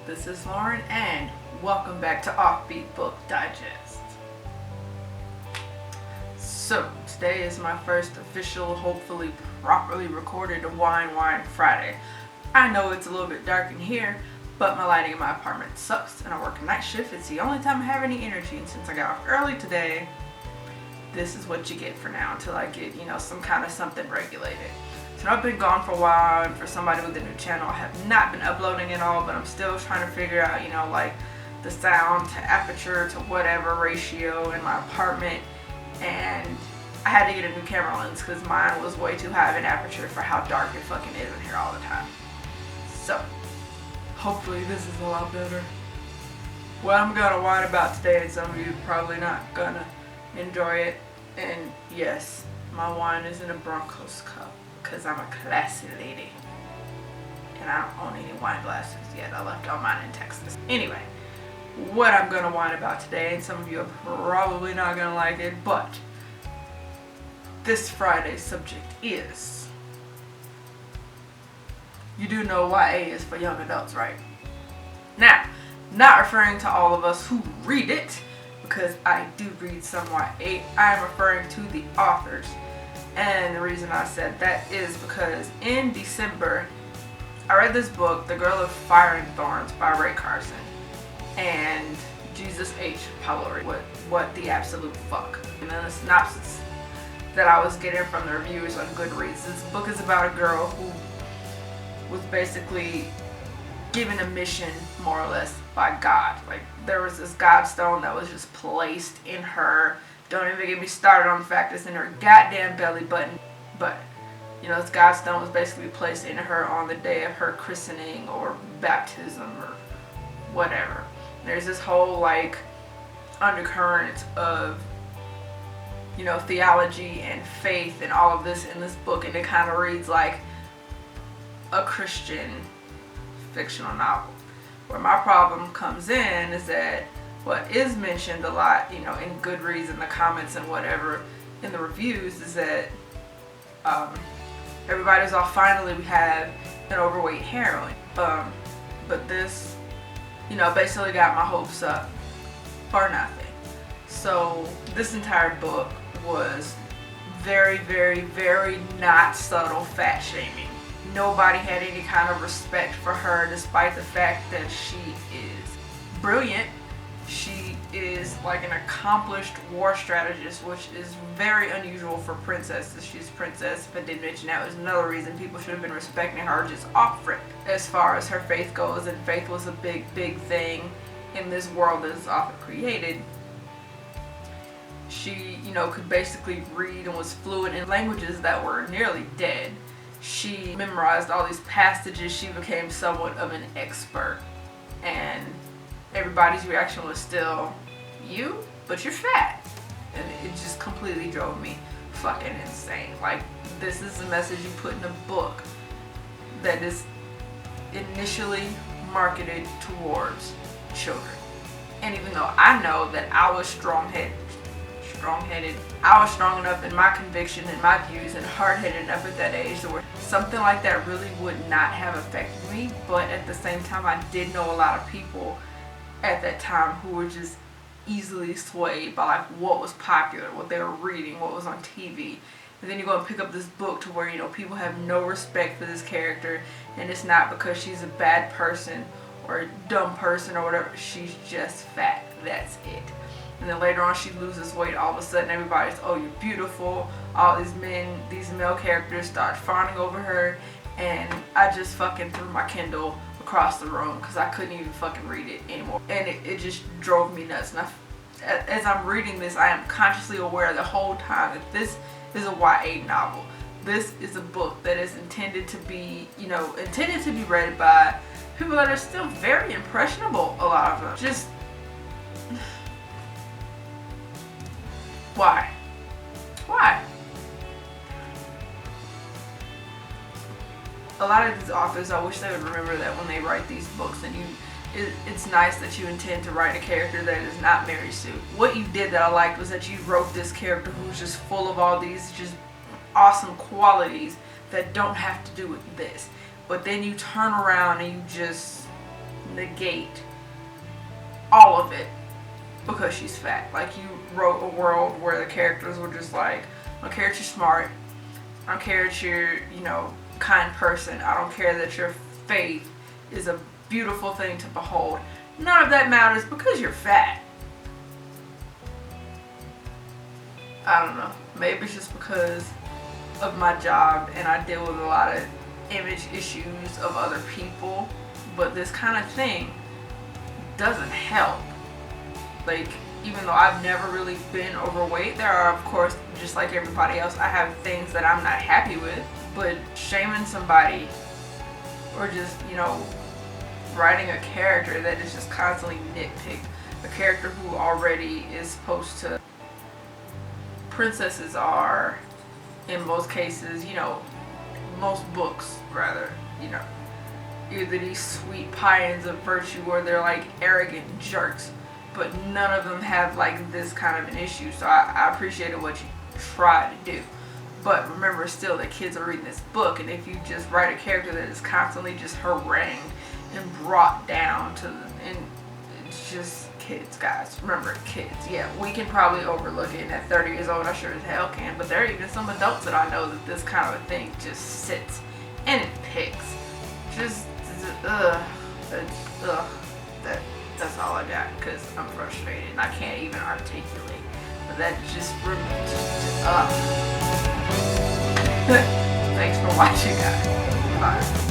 This is Lauren, and welcome back to Offbeat Book Digest. So, today is my first official, hopefully properly recorded Whine Friday. I know it's a little bit dark in here, but my lighting in my apartment sucks, and I work a night shift. It's the only time I have any energy, and since I got off early today, this is what you get for now until I get, some kind of something regulated. So I've been gone for a while, and for somebody with a new channel, I have not been uploading at all, but I'm still trying to figure out, like the sound to aperture to whatever ratio in my apartment, and I had to get a new camera lens because mine was way too high of an aperture for how dark it fucking is in here all the time. So, hopefully this is a lot better. What I'm gonna whine about today, and some of you are probably not gonna enjoy it, and yes, my wine is in a Broncos cup. Because I'm a classy lady. And I don't own any wine glasses yet. I left all mine in Texas. Anyway, what I'm going to whine about today, and some of you are probably not going to like it, but this Friday's subject is, you do know YA is for young adults, right? Now, not referring to all of us who read it, because I do read some YA. I am referring to the authors. And the reason I said that is because in December, I read this book, The Girl of Fire and Thorns by Ray Carson. And Jesus H. Pablo, what the absolute fuck. And then the synopsis that I was getting from the reviewers on Goodreads. This book is about a girl who was basically given a mission, more or less, by God. Like, there was this God stone that was just placed in her. Don't even get me started on the fact it's in her goddamn belly button. But, this God stone was basically placed in her on the day of her christening or baptism or whatever. There's this whole, undercurrent of, theology and faith and all of this in this book. And it kind of reads like a Christian fictional novel. Where my problem comes in is that what is mentioned a lot, in Goodreads, in the comments and whatever, in the reviews, is that everybody's all, finally we have an overweight heroine. But this, basically got my hopes up for nothing. So this entire book was very, very, very not subtle fat shaming. Nobody had any kind of respect for her, despite the fact that she is brilliant. She is like an accomplished war strategist, which is very unusual for princesses. She's a princess, but didn't mention that was another reason people should have been respecting her just off rip. As far as her faith goes, and faith was a big, big thing in this world that this author created. She, could basically read and was fluent in languages that were nearly dead. She memorized all these passages. She became somewhat of an expert. And everybody's reaction was still, but you're fat. And it just completely drove me fucking insane. Like, this is the message you put in a book that is initially marketed towards children. And even though I know that I was strong-headed, I was strong enough in my conviction and my views and hard-headed enough at that age where something like that really would not have affected me. But at the same time, I did know a lot of people at that time who were just easily swayed by what was popular, what they were reading, what was on TV. And then you go and pick up this book to where people have no respect for this character, and it's not because she's a bad person or a dumb person or whatever. She's just fat. That's it. And then later on she loses weight. All of a sudden everybody's, oh, you're beautiful. All these male characters start fawning over her, and I just fucking threw my Kindle across the room because I couldn't even fucking read it anymore. And it just drove me nuts. And as I'm reading this, I am consciously aware the whole time that this is a YA novel. This is a book that is intended to be, read by people that are still very impressionable, a lot of them. Just, why? A lot of these authors, I wish they would remember that when they write these books, and it's nice that you intend to write a character that is not Mary Sue. What you did that I liked was that you wrote this character who's just full of all these just awesome qualities that don't have to do with this. But then you turn around and you just negate all of it because she's fat. Like, you wrote a world where the characters were just like, I don't care that you're smart, I don't care that you're, you know, kind person, I don't care that your faith is a beautiful thing to behold. None of that matters because you're fat. I don't know. Maybe it's just because of my job and I deal with a lot of image issues of other people, but this kind of thing doesn't help. Like, even though I've never really been overweight, there are, of course, just like everybody else, I have things that I'm not happy with, but shaming somebody or just, you know, writing a character that is just constantly nitpicked, a character who already is supposed to, princesses are, in most cases, you know, most books rather, you know, either these sweet pions of virtue or they're like arrogant jerks, but none of them have like this kind of an issue. So I appreciated what you tried to do. But remember still that kids are reading this book, and if you just write a character that is constantly just harangued and brought down to, and it's just kids, guys. Remember, kids. Yeah, we can probably overlook it, and at 30 years old, I sure as hell can, but there are even some adults that I know that this kind of a thing just sits and it picks. Just, that's all I got, because I'm frustrated and I can't even articulate. But that just, Thanks for watching, guys. Bye.